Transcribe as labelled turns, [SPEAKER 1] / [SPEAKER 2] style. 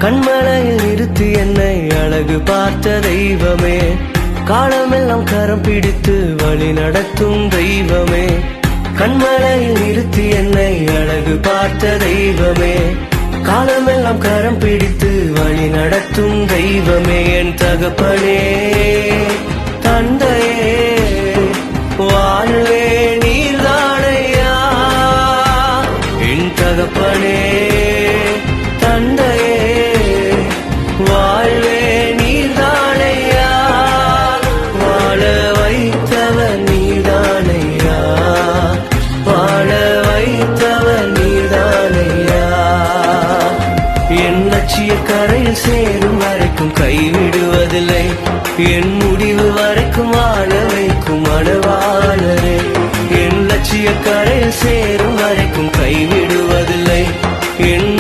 [SPEAKER 1] கண்மலையில் நிறுத்தி என்னை அழகு பார்த்த தெய்வமே, காலமெல்லாம் கரம் பிடித்து வழி நடத்தும் தெய்வமே. கண்மலையில் நிறுத்தி என்னை அழகு பார்த்த தெய்வமே, காலமெல்லாம் கரம் பிடித்து வழி நடத்தும் தெய்வமே. என் தகப்பனே தந்தையே வாழ்வே நீர்தானையா, என் தகப்பனே தந்தையே வாழ்வே நீர்தானையா, வாழ வைத்தவர் நீர்தானையா, வாழ வைத்தவர் நீர்தானையா. என் லட்சிய கரையில் சேரும் வரைக்கும் கைவிடுவதில்லை, என் முடிவு வரைக்கும் வாழ வைக்கும் மணவாளரே. என் லட்சிய கரையில் சேரும் வரைக்கும் கைவிடுவதில்லை, என்